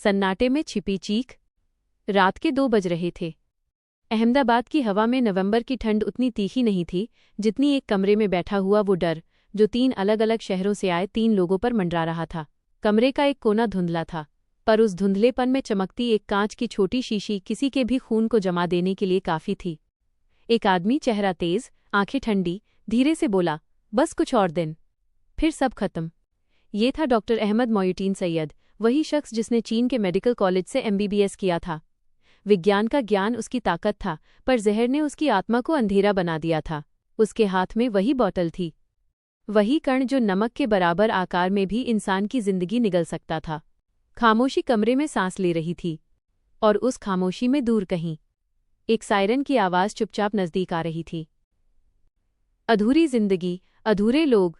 सन्नाटे में छिपी चीख। रात के 2 बज रहे थे। अहमदाबाद की हवा में नवंबर की ठंड उतनी तीखी नहीं थी जितनी एक कमरे में बैठा हुआ वो डर जो 3 अलग-अलग शहरों से आए 3 लोगों पर मंडरा रहा था। कमरे का एक कोना धुंधला था, पर उस धुंधलेपन में चमकती एक कांच की छोटी शीशी किसी के भी खून को जमा देने के लिए काफी थी। एक आदमी, चेहरा तेज, आंखें ठंडी, धीरे से बोला, बस कुछ और दिन, फिर सब खत्म। ये था डॉक्टर अहमद मोइनुद्दीन सैयद, वही शख्स जिसने चीन के मेडिकल कॉलेज से MBBS किया था। विज्ञान का ज्ञान उसकी ताकत था, पर जहर ने उसकी आत्मा को अंधेरा बना दिया था। उसके हाथ में वही बॉटल थी, वही कण जो नमक के बराबर आकार में भी इंसान की जिंदगी निगल सकता था। खामोशी कमरे में सांस ले रही थी, और उस खामोशी में दूर कहीं एक सायरन की आवाज चुपचाप नजदीक आ रही थी। अधूरी जिंदगी, अधूरे लोग,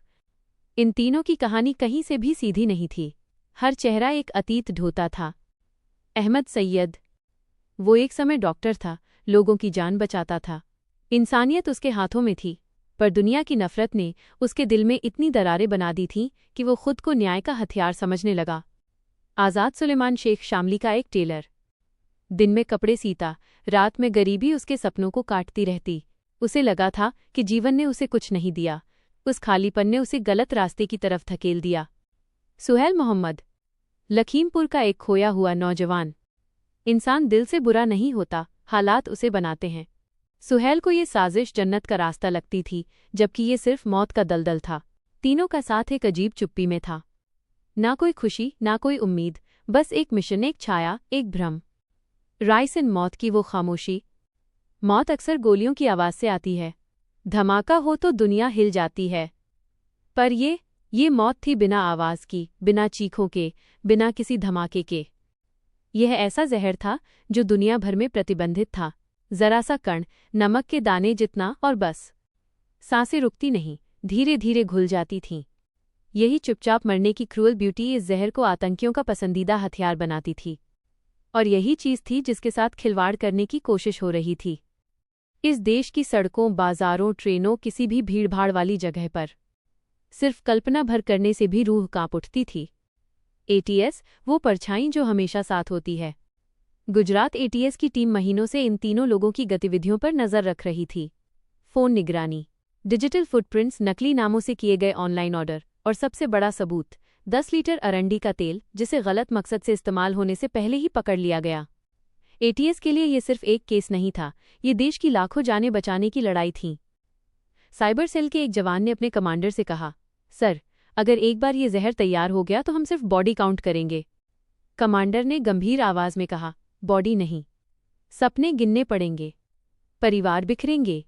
इन तीनों की कहानी कहीं से भी सीधी नहीं थी। हर चेहरा एक अतीत ढोता था। अहमद सैयद, वो एक समय डॉक्टर था, लोगों की जान बचाता था। इंसानियत उसके हाथों में थी, पर दुनिया की नफरत ने उसके दिल में इतनी दरारें बना दी थीं कि वो खुद को न्याय का हथियार समझने लगा। आज़ाद सुलेमान शेख शामली का एक टेलर, दिन में कपड़े सीता, रात में गरीबी उसके सपनों को काटती रहती। उसे लगा था कि जीवन ने उसे कुछ नहीं दिया, उस खालीपन ने उसे गलत रास्ते की तरफ धकेल दिया। सुहेल मोहम्मद, लखीमपुर का एक खोया हुआ नौजवान। इंसान दिल से बुरा नहीं होता, हालात उसे बनाते हैं। सुहेल को ये साजिश जन्नत का रास्ता लगती थी, जबकि ये सिर्फ मौत का दलदल था। तीनों का साथ एक अजीब चुप्पी में था। ना कोई खुशी, ना कोई उम्मीद, बस एक मिशन, एक छाया, एक भ्रम। राइसन मौत की वो खामोशी। मौत अक्सर गोलियों की आवाज से आती है। धमाका हो तो दुनिया हिल जाती है, पर ये मौत थी बिना आवाज की, बिना चीखों के, बिना किसी धमाके के। यह ऐसा जहर था जो दुनिया भर में प्रतिबंधित था। जरा सा कण, नमक के दाने जितना, और बस। सांसें रुकती नहीं, धीरे धीरे घुल जाती थीं। यही चुपचाप मरने की क्रूअल ब्यूटी इस जहर को आतंकियों का पसंदीदा हथियार बनाती थी। और यही चीज थी जिसके साथ खिलवाड़ करने की कोशिश हो रही थी। इस देश की सड़कों, बाजारों, ट्रेनों, किसी भी भीड़भाड़ वाली जगह पर सिर्फ कल्पना भर करने से भी रूह कांप उठती थी। ATS, वो परछाई जो हमेशा साथ होती है। गुजरात ATS की टीम महीनों से इन तीनों लोगों की गतिविधियों पर नजर रख रही थी। फोन निगरानी, डिजिटल फुटप्रिंट्स, नकली नामों से किए गए ऑनलाइन ऑर्डर, और सबसे बड़ा सबूत, 10 लीटर अरंडी का तेल जिसे गलत मकसद से इस्तेमाल होने से पहले ही पकड़ लिया गया। ATS के लिए ये सिर्फ एक केस नहीं था, ये देश की लाखों जानें बचाने की लड़ाई थी। साइबर सेल के एक जवान ने अपने कमांडर से कहा, सर, अगर एक बार ये जहर तैयार हो गया तो हम सिर्फ बॉडी काउंट करेंगे। कमांडर ने गंभीर आवाज में कहा, बॉडी नहीं, सपने गिनने पड़ेंगे, परिवार बिखरेंगे,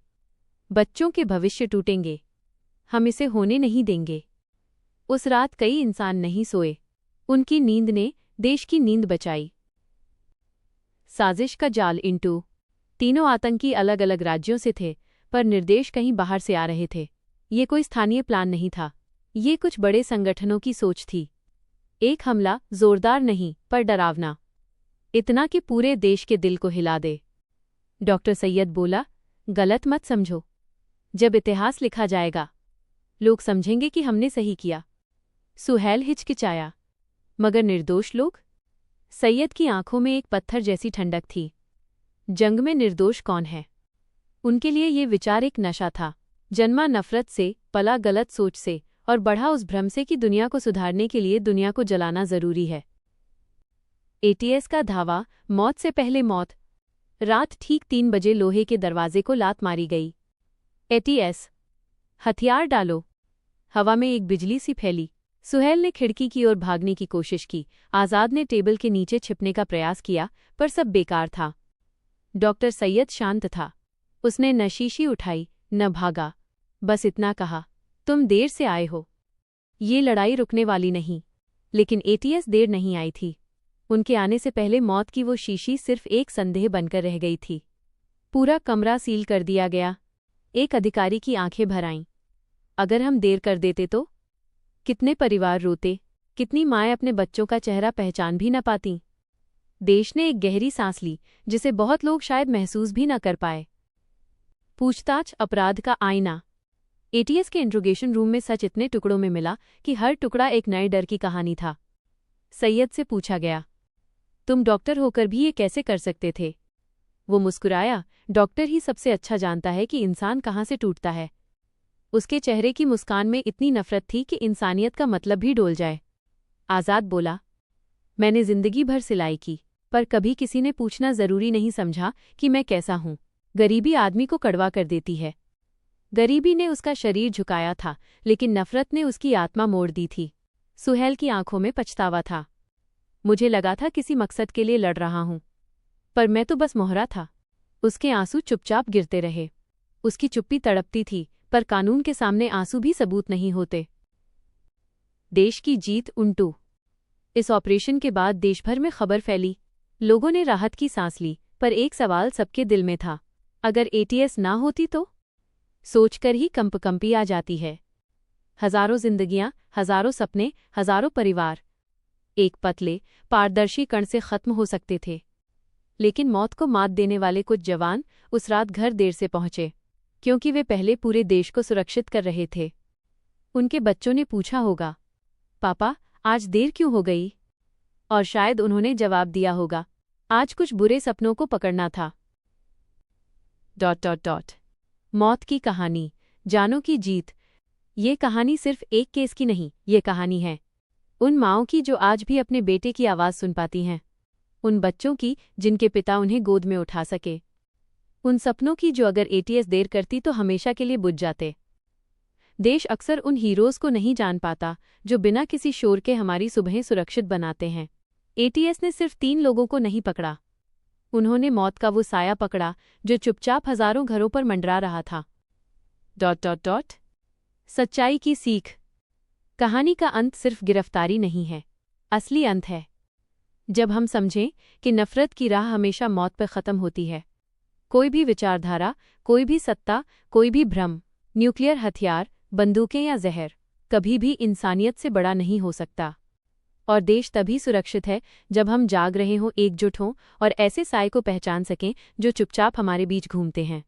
बच्चों के भविष्य टूटेंगे, हम इसे होने नहीं देंगे। उस रात कई इंसान नहीं सोए, उनकी नींद ने देश की नींद बचाई। साजिश का जाल इंटू। तीनों आतंकी अलग अलग राज्यों से थे, पर निर्देश कहीं बाहर से आ रहे थे। ये कोई स्थानीय प्लान नहीं था, ये कुछ बड़े संगठनों की सोच थी। एक हमला, जोरदार नहीं, पर डरावना, इतना कि पूरे देश के दिल को हिला दे। डॉक्टर सैयद बोला, गलत मत समझो, जब इतिहास लिखा जाएगा लोग समझेंगे कि हमने सही किया। सुहेल हिचकिचाया, मगर निर्दोष लोग? सैयद की आंखों में एक पत्थर जैसी ठंडक थी। जंग में निर्दोष कौन है? उनके लिए ये विचार एक नशा था, जन्मा नफरत से, पला गलत सोच से, और बढ़ा उस भ्रम से कि दुनिया को सुधारने के लिए दुनिया को जलाना जरूरी है। ATS का धावा, मौत से पहले मौत। रात ठीक 3 बजे लोहे के दरवाजे को लात मारी गई। ATS, हथियार डालो। हवा में एक बिजली सी फैली। सुहेल ने खिड़की की ओर भागने की कोशिश की। आज़ाद ने टेबल के नीचे छिपने का प्रयास किया, पर सब बेकार था। डॉक्टर सैयद शांत था। उसने न शीशी उठाई, न भागा, बस इतना कहा, तुम देर से आए हो। ये लड़ाई रुकने वाली नहीं। लेकिन ATS देर नहीं आई थी। उनके आने से पहले मौत की वो शीशी सिर्फ एक संदेह बनकर रह गई थी। पूरा कमरा सील कर दिया गया। एक अधिकारी की आंखें भर आईं। अगर हम देर कर देते तो? कितने परिवार रोते, कितनी माएँ अपने बच्चों का चेहरा पहचान भी न पातीं। देश ने एक गहरी सांस ली, जिसे बहुत लोग शायद महसूस भी न कर पाए। पूछताछ, अपराध का आईना। ATS के इंट्रोगेशन रूम में सच इतने टुकड़ों में मिला कि हर टुकड़ा एक नए डर की कहानी था। सैयद से पूछा गया, तुम डॉक्टर होकर भी ये कैसे कर सकते थे? वो मुस्कुराया। डॉक्टर ही सबसे अच्छा जानता है कि इंसान कहाँ से टूटता है। उसके चेहरे की मुस्कान में इतनी नफरत थी कि इंसानियत का मतलब भी डोल जाए। आज़ाद बोला, मैंने जिंदगी भर सिलाई की, पर कभी किसी ने पूछना जरूरी नहीं समझा कि मैं कैसा हूं। गरीबी आदमी को कड़वा कर देती है। गरीबी ने उसका शरीर झुकाया था, लेकिन नफरत ने उसकी आत्मा मोड़ दी थी। सुहेल की आंखों में पछतावा था। मुझे लगा था किसी मकसद के लिए लड़ रहा हूं, पर मैं तो बस मोहरा था। उसके आंसू चुपचाप गिरते रहे। उसकी चुप्पी तड़पती थी, पर कानून के सामने आंसू भी सबूत नहीं होते। देश की जीत उंटू। इस ऑपरेशन के बाद देश भर में खबर फैली। लोगों ने राहत की सांस ली, पर एक सवाल सबके दिल में था, अगर एटीएस ना होती तो? सोचकर ही कंपकंपी आ जाती है। हजारों जिंदगियां, हजारों सपने, हजारों परिवार एक पतले, पारदर्शी कण से खत्म हो सकते थे। लेकिन मौत को मात देने वाले कुछ जवान उस रात घर देर से पहुंचे, क्योंकि वे पहले पूरे देश को सुरक्षित कर रहे थे। उनके बच्चों ने पूछा होगा, पापा आज देर क्यों हो गई? और शायद उन्होंने जवाब दिया होगा, आज कुछ बुरे सपनों को पकड़ना था। ... मौत की कहानी, जानों की जीत। ये कहानी सिर्फ एक केस की नहीं, ये कहानी है उन माँओं की जो आज भी अपने बेटे की आवाज़ सुन पाती हैं। उन बच्चों की जिनके पिता उन्हें गोद में उठा सके। उन सपनों की जो अगर एटीएस देर करती तो हमेशा के लिए बुझ जाते। देश अक्सर उन हीरोज़ को नहीं जान पाता जो बिना किसी शोर के हमारी सुबहें सुरक्षित बनाते हैं। एटीएस ने सिर्फ 3 लोगों को नहीं पकड़ा, उन्होंने मौत का वो साया पकड़ा जो चुपचाप हजारों घरों पर मंडरा रहा था। ... सच्चाई की सीख। कहानी का अंत सिर्फ गिरफ्तारी नहीं है, असली अंत है जब हम समझें कि नफरत की राह हमेशा मौत पर ख़त्म होती है। कोई भी विचारधारा, कोई भी सत्ता, कोई भी भ्रम, न्यूक्लियर हथियार, बंदूकें या जहर कभी भी इंसानियत से बड़ा नहीं हो सकता। और देश तभी सुरक्षित है जब हम जाग रहे हों, एकजुट हों और ऐसे साए को पहचान सकें जो चुपचाप हमारे बीच घूमते हैं।